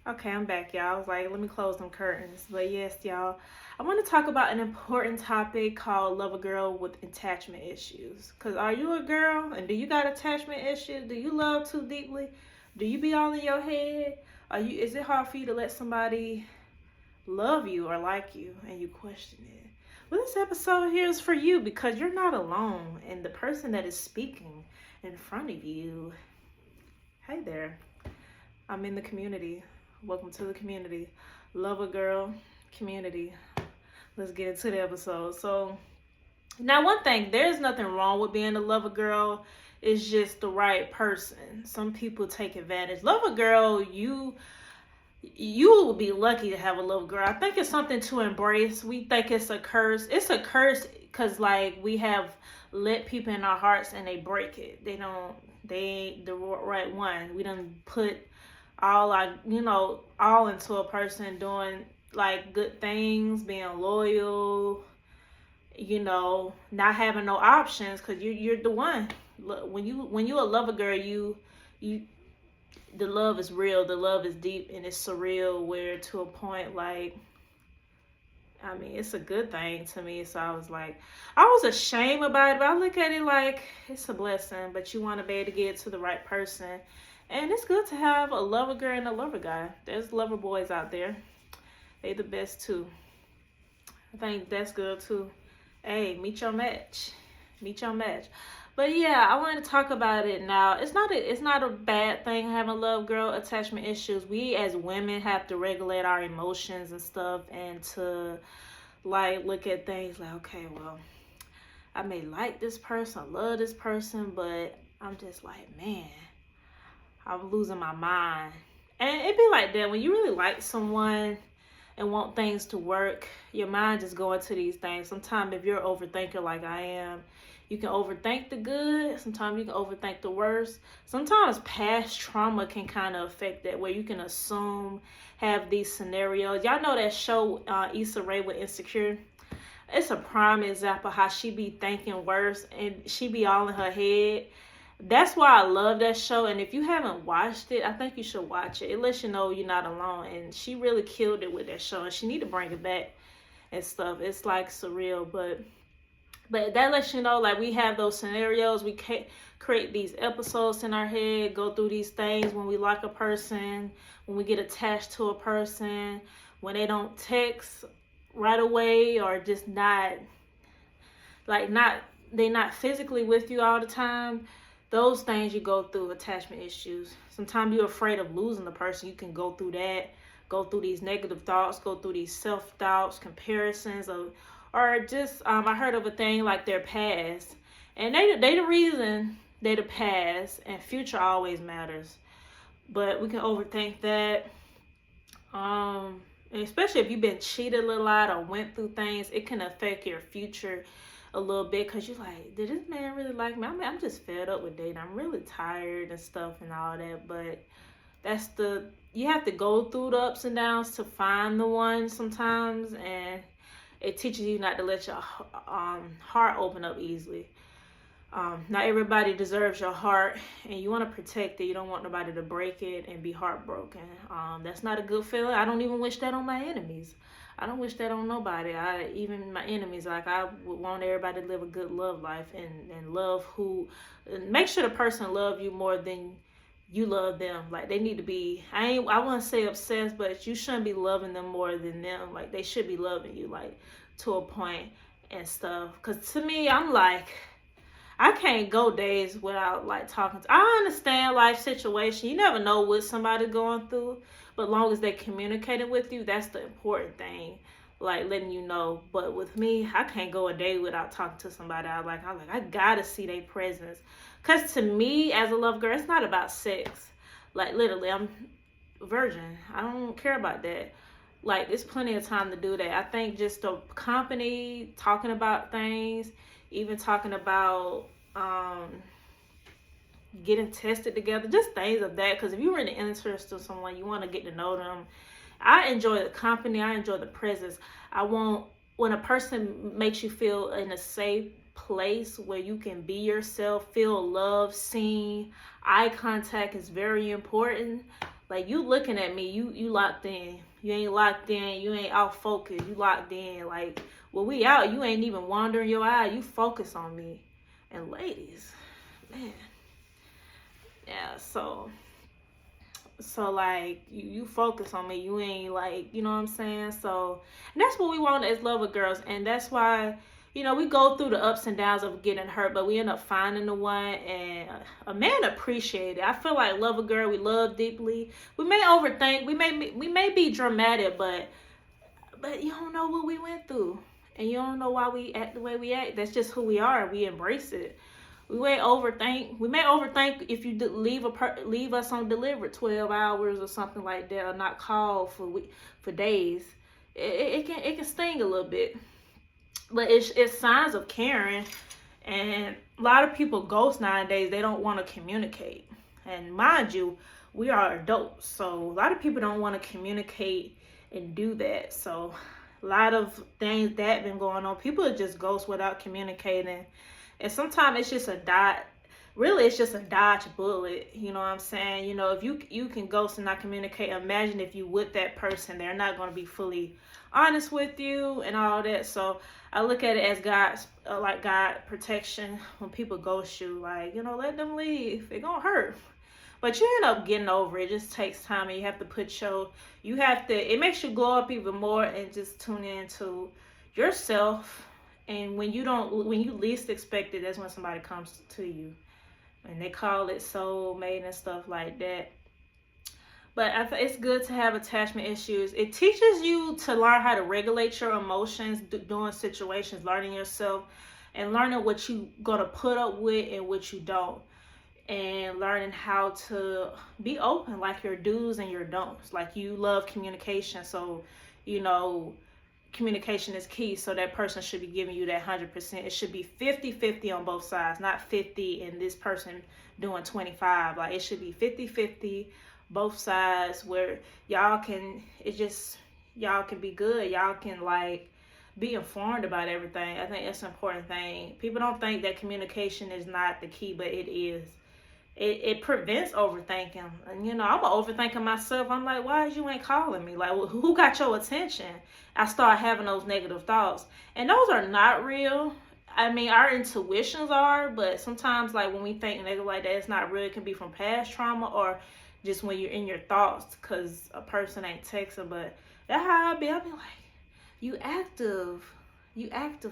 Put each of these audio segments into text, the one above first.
Okay, I'm back, y'all. I was like, let me close them curtains. But yes, y'all, I want to talk about an important topic called love a girl with attachment issues. Because are you a girl and do you got attachment issues? Do you love too deeply? Do you be all in your head? Is it hard for you to let somebody love you or like you and you question it? Well, this episode here is for you because you're not alone. And the person that is speaking in front of you, hey there, I'm in the community. Welcome to the community. Love a girl community. Let's get into the episode. So, now one thing, there's nothing wrong with being a lover girl. It's just the right person. Some people take advantage. Lover girl, you will be lucky to have a lover girl. I think it's something to embrace. We think it's a curse. It's a curse because like we have let people in our hearts and they break it. They ain't the right one. We done put all into a person doing like good things, being loyal, not having no options because you're the one. Look, when you a lover girl, you the love is real, the love is deep and it's surreal where to a point like I mean, it's a good thing to me. So I was ashamed about it, but I look at it like it's a blessing. But you want to be able to get to the right person. And it's good to have a lover girl and a lover guy. There's lover boys out there. They the best too. I think that's good too. Hey, meet your match. Meet your match. But yeah, I want to talk about it now. It's not a bad thing having love girl attachment issues. We as women have to regulate our emotions and stuff and to like look at things like, okay, well, I may like this person, love this person, but I'm just like, man, I'm losing my mind. And it be like that when you really like someone and want things to work, your mind just go into these things. Sometimes if you're an overthinker like I am, you can overthink the good. Sometimes you can overthink the worst. Sometimes past trauma can kind of affect that, where you can assume, have these scenarios. Y'all know that show Issa Rae with Insecure? It's a prime example how she be thinking worse and she be all in her head. That's why I love that show. And if you haven't watched it, I think you should watch it. It lets you know you're not alone. And she really killed it with that show. And she need to bring it back and stuff. It's like surreal, but that lets you know, like, we have those scenarios. We can't create these episodes in our head, go through these things when we like a person, when we get attached to a person, when they don't text right away or just they're not physically with you all the time. Those things you go through, attachment issues. Sometimes you're afraid of losing the person. You can go through that, go through these negative thoughts, go through these self-doubts, comparisons of, or just I heard of a thing like their past, and they the reason they the past, and future always matters, but we can overthink that. And especially if you've been cheated a lot or went through things, it can affect your future a little bit because you're like, did this man really like me? I'm just fed up with dating. I'm really tired and stuff and all that, but you have to go through the ups and downs to find the one sometimes, and it teaches you not to let your heart open up easily. Not everybody deserves your heart, and you want to protect it. You don't want nobody to break it and be heartbroken. That's not a good feeling. I don't even wish that on my enemies. I don't wish that on nobody. Even my enemies, like, I would want everybody to live a good love life and love and make sure the person love you more than you love them. Like, they need to be, I want to say obsessed, but you shouldn't be loving them more than them. Like, they should be loving you, like, to a point and stuff. Because to me, I'm like, I can't go days without like talking to. I understand life situation. You never know what somebody's going through, but long as they communicating with you, that's the important thing. Like letting you know. But with me, I can't go a day without talking to somebody. I gotta see their presence. Cause to me, as a love girl, it's not about sex. Like literally, I'm a virgin. I don't care about that. Like, there's plenty of time to do that. I think just the company, talking about things, even talking about getting tested together, just things of that. Because if you're really interested in someone, you want to get to know them. I enjoy the company. I enjoy the presence. When a person makes you feel in a safe place where you can be yourself, feel loved, seen. Eye contact is very important. Like, you looking at me, you locked in. You ain't locked in, you ain't out focused, you locked in. Like, when we out, you ain't even wandering your eye, you focus on me. And ladies, man, yeah, so like, you focus on me, you ain't like, you know what I'm saying? So, and that's what we want as lover girls. And that's why, we go through the ups and downs of getting hurt, but we end up finding the one. And a man appreciate it. I feel like lover girl, we love deeply. We may overthink, we may be dramatic, but you don't know what we went through, and you don't know why we act the way we act. That's just who we are. We embrace it. We may overthink. We may overthink if you leave us on delivered 12 hours or something like that, or not call for days. It can sting a little bit, but it's signs of caring. And a lot of people ghost nowadays. They don't want to communicate. And mind you, we are adults, so a lot of people don't want to communicate and do that. So a lot of things that been going on. People just ghost without communicating. And sometimes it's just it's just a dodge bullet. You know what I'm saying? If you can ghost and not communicate, imagine if you with that person, they're not going to be fully honest with you and all that. So I look at it as God protection. When people ghost you, like, let them leave. It gonna hurt. But you end up getting over it. It just takes time, and you have to it makes you glow up even more, and just tune into yourself. And when you least expect it, that's when somebody comes to you. And they call it soulmate and stuff like that. But it's good to have attachment issues. It teaches you to learn how to regulate your emotions during situations, learning yourself, and learning what you gonna put up with and what you don't. And learning how to be open, like your do's and your don'ts. Like, you love communication, so communication is key. So that person should be giving you that 100%. It should be 50-50 on both sides, not 50 and this person doing 25. Like, it should be 50-50 both sides, where y'all can be good. Y'all can, like, be informed about everything. I think that's an important thing. People don't think that communication is not the key, but it is. It prevents overthinking. And I'm an overthinker myself. I'm like, why you ain't calling me? Like, who got your attention? I start having those negative thoughts, and those are not real. I mean, our intuitions are, but sometimes, like, when we think negative like that, it's not real. It can be from past trauma, or just when you're in your thoughts because a person ain't texting. But that's how I be like, you active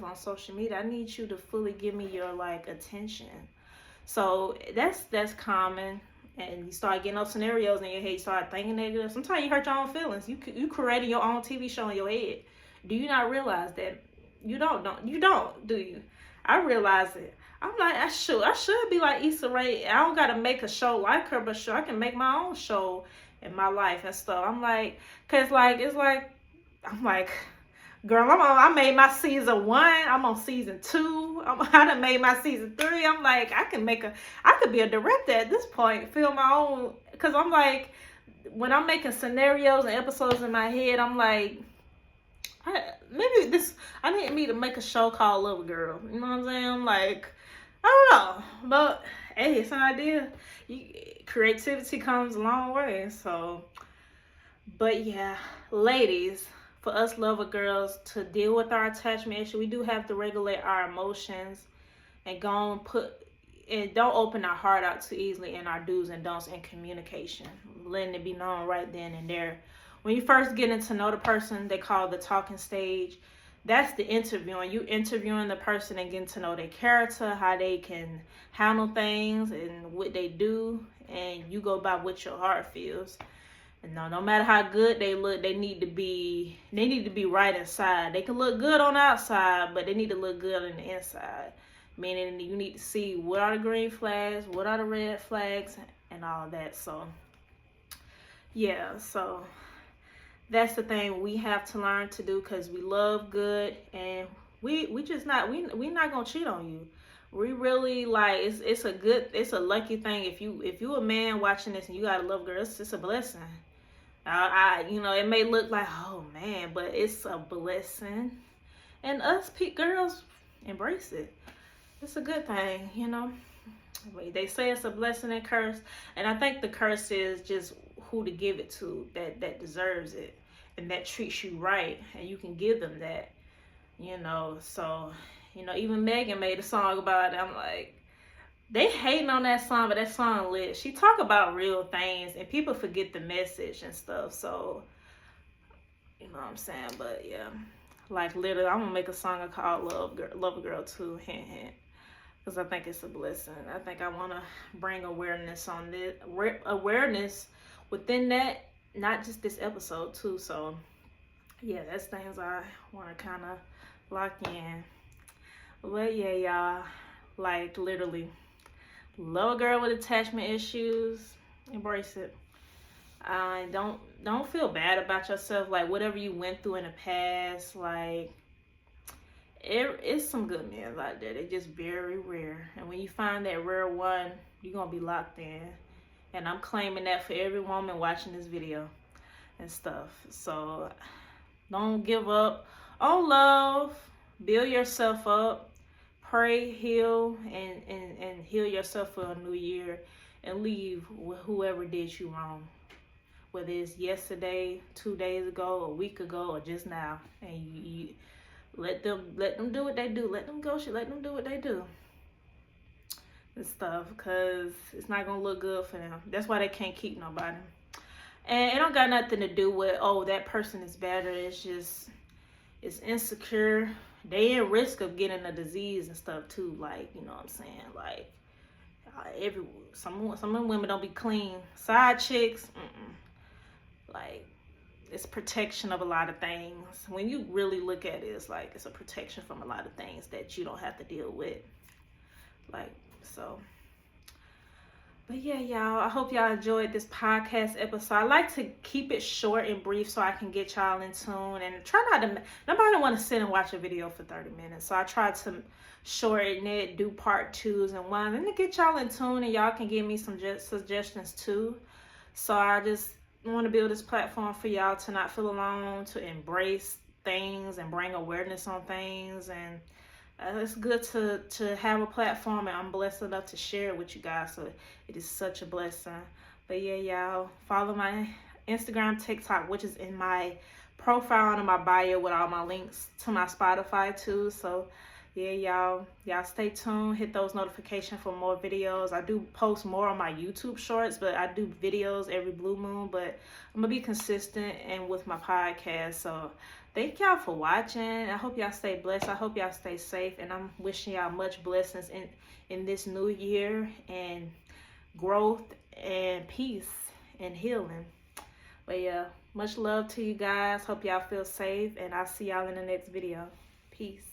on social media. I need you to fully give me your, like, attention. So that's common. And you start getting those scenarios in your head. You start thinking negative. Sometimes you hurt your own feelings. You created your own TV show in your head. Do you not realize that? You don't, do you? I realize it. I'm like, I should be like Issa Rae. I don't gotta make a show like her, but sure, I can make my own show in my life and stuff. I'm like, cause like I'm like, girl, I made my season 1. I'm on season 2. I done made my season 3. I'm like, I could be a director at this point, film my own. Cause I'm like, when I'm making scenarios and episodes in my head, I'm like, I need me to make a show called Love Girl. You know what I'm saying? I'm like, I don't know, but hey, it's an idea. Creativity comes a long way. So, but yeah, ladies, for us lover girls to deal with our attachment issue, we do have to regulate our emotions and don't open our heart out too easily in our do's and don'ts in communication. Letting it be known right then and there. When you first get to know the person, they call the talking stage. That's the interviewing. You interviewing the person and getting to know their character, how they can handle things and what they do, and you go by what your heart feels. And no matter how good they look, they need to be right inside. They can look good on the outside, but they need to look good on the inside. Meaning you need to see what are the green flags, what are the red flags, and all that. So yeah, so that's the thing we have to learn to do, because we love good, and we not gonna cheat on you. We really, like, it's a lucky thing if you a man watching this and you got a love girl. It's a blessing. It may look like, oh man, but it's a blessing, and us girls embrace it. It's a good thing. They say it's a blessing and curse, and I think the curse is just who to give it to that deserves it and that treats you right, and you can give them that, you know. So, you know, even Megan made a song about it. I'm like, they hating on that song, but that song lit. She talk about real things, and people forget the message and stuff. So, you know what I'm saying? But yeah, like literally, I'm gonna make a song called Love a Girl too. Hint, hint. Because I think it's a blessing. I think I want to bring awareness on this, awareness within that, not just this episode too. So yeah, that's things I want to kind of lock in. But yeah, y'all, like literally, love a girl with attachment issues, embrace it. Don't feel bad about yourself. Like whatever you went through in the past, like it's some good men out there. They're just very rare. And when you find that rare one, you're gonna be locked in. And I'm claiming that for every woman watching this video and stuff. So don't give up on love. Build yourself up. Pray, heal, and heal yourself for a new year, and leave with whoever did you wrong. Whether it's yesterday, 2 days ago, a week ago, or just now. And you let them do what they do. Let them go shit. Let them do what they do and stuff, because it's not gonna look good for them. That's why they can't keep nobody. And it don't got nothing to do with, oh, that person is better. It's just, it's insecure. They in risk of getting a disease and stuff too. Like, you know what I'm saying? Like, some women don't be clean. Side chicks, like, it's protection of a lot of things. When you really look at it, it's like it's a protection from a lot of things that you don't have to deal with. Like, so. But yeah, y'all, I hope y'all enjoyed this podcast episode. I like to keep it short and brief so I can get y'all in tune, and try not to, nobody want to sit and watch a video for 30 minutes. So I try to shorten it, do part 2s and 1s, and to get y'all in tune, and y'all can give me some suggestions too. So I just want to build this platform for y'all to not feel alone, to embrace things and bring awareness on things. And it's good to have a platform, and I'm blessed enough to share it with you guys. So it is such a blessing. But yeah, y'all, follow my Instagram, TikTok, which is in my profile and in my bio, with all my links to my Spotify too. So yeah, y'all stay tuned. Hit those notifications for more videos. I do post more on my YouTube shorts, but I do videos every blue moon. But I'm gonna be consistent and with my podcast. So thank y'all for watching. I hope y'all stay blessed. I hope y'all stay safe, and I'm wishing y'all much blessings in this new year, and growth and peace and healing. But yeah, much love to you guys. Hope y'all feel safe, and I'll see y'all in the next video. Peace.